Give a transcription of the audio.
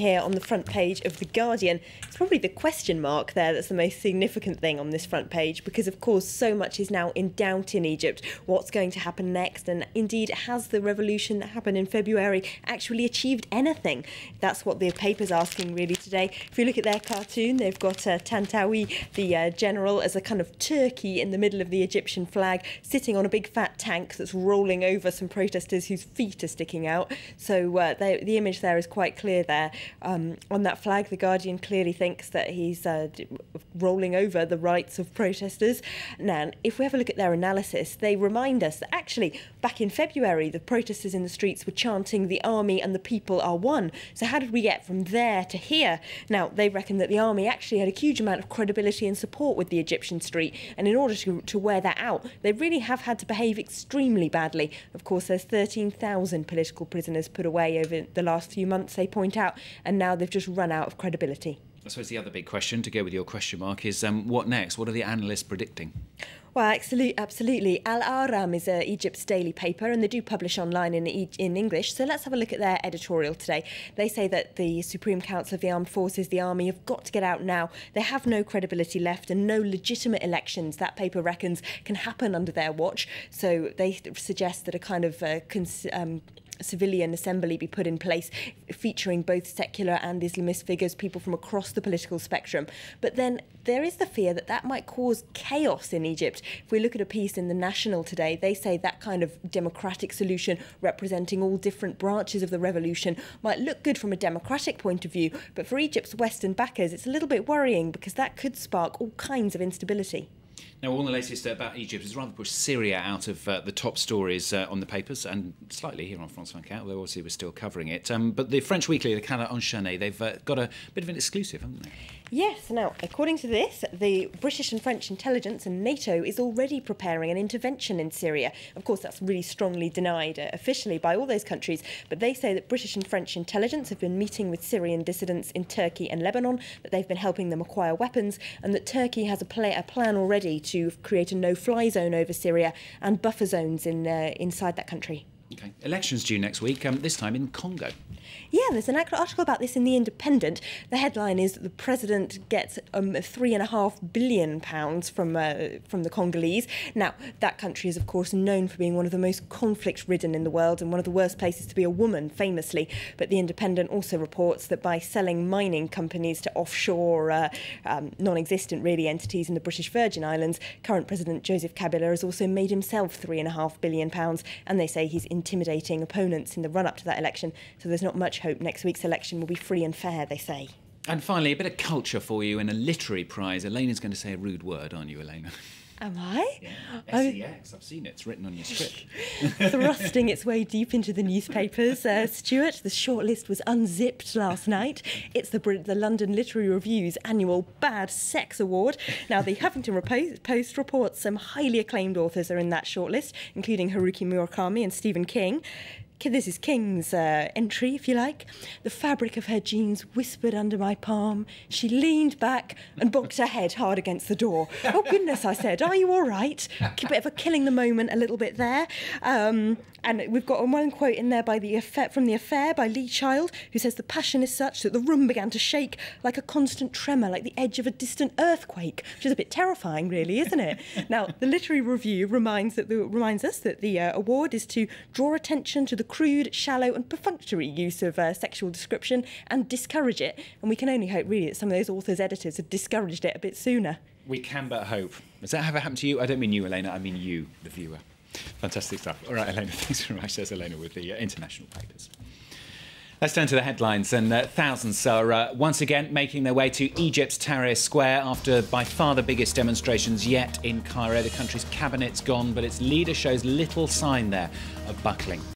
Here on the front page of The Guardian, it's probably the question mark there that's the most significant thing on this front page, because of course so much is now in doubt in Egypt. What's going to happen next, and indeed has the revolution that happened in February actually achieved anything? That's what the paper's asking really today. If you look at their cartoon, they've got Tantawi, the general, as a kind of turkey in the middle of the Egyptian flag, sitting on a big fat tank that's rolling over some protesters whose feet are sticking out. So the image there is quite clear there. On that flag, The Guardian clearly thinks that he's rolling over the rights of protesters. Now, if we have a look at their analysis, they remind us that actually back in February, the protesters in the streets were chanting "the army and the people are one." So how did we get from there to here? Now, they reckon that the army actually had a huge amount of credibility and support with the Egyptian street, and in order to wear that out, they really have had to behave extremely badly. Of course, there's 13,000 political prisoners put away over the last few months, they point out, and now they've just run out of credibility. I suppose the other big question, to go with your question mark, is what next? What are the analysts predicting? Well, absolutely. Al-Ahram is Egypt's daily paper, and they do publish online in English. So let's have a look at their editorial today. They say that the Supreme Council of the Armed Forces, the army, have got to get out now. They have no credibility left, and no legitimate elections, that paper reckons, can happen under their watch. So they suggest that a kind of civilian assembly be put in place, featuring both secular and Islamist figures, people from across the political spectrum. But then there is the fear that that might cause chaos in Egypt. If we look at a piece in The National today, they say that kind of democratic solution, representing all different branches of the revolution, might look good from a democratic point of view, but for Egypt's Western backers, it's a little bit worrying, because that could spark all kinds of instability. Now, all the latest about Egypt has rather pushed Syria out of the top stories on the papers, and slightly here on France 24, although obviously we're still covering it. But the French weekly, the Canard Enchaîné, they've got a bit of an exclusive, haven't they? Yes. Now, according to this, the British and French intelligence and NATO is already preparing an intervention in Syria. Of course, that's really strongly denied officially by all those countries, but they say that British and French intelligence have been meeting with Syrian dissidents in Turkey and Lebanon, that they've been helping them acquire weapons, and that Turkey has a plan already to create a no-fly zone over Syria and buffer zones inside that country. Okay. Elections due next week, this time in Congo. Yeah, there's an article about this in The Independent. The headline is that the president gets £3.5 billion from the Congolese. Now, that country is, of course, known for being one of the most conflict-ridden in the world and one of the worst places to be a woman, famously. But The Independent also reports that by selling mining companies to offshore, non-existent, really, entities in the British Virgin Islands, current President Joseph Kabila has also made himself £3.5 billion, and they say he's intimidating opponents in the run-up to that election. So there's not much hope next week's election will be free and fair, they say. And finally, a bit of culture for you and a literary prize. Elena's going to say a rude word, aren't you, Elena? Am I? Yeah. SEX, I've seen it. It's written on your script. Thrusting its way deep into the newspapers. Stuart, the shortlist was unzipped last night. It's the London Literary Review's annual Bad Sex Award. Now, the Huffington Post reports some highly acclaimed authors are in that shortlist, including Haruki Murakami and Stephen King. This is King's entry, if you like. The fabric of her jeans whispered under my palm. She leaned back and bonked her head hard against the door. Oh, goodness, I said, are you all right? A bit of a killing the moment a little bit there. And we've got one quote in there from The Affair by Lee Child, who says the passion is such that the room began to shake like a constant tremor, like the edge of a distant earthquake, which is a bit terrifying, really, isn't it? Now, the Literary Review reminds us that the award is to draw attention to the crude, shallow and perfunctory use of sexual description and discourage it. And we can only hope, really, that some of those authors' editors have discouraged it a bit sooner. We can but hope. Has that ever happened to you? I don't mean you, Elena, I mean you, the viewer. Fantastic stuff. All right, Elena, thanks very much. There's Elena with the international papers. Let's turn to the headlines, and thousands are once again making their way to Egypt's Tahrir Square after by far the biggest demonstrations yet in Cairo. The country's cabinet's gone, but its leader shows little sign there of buckling.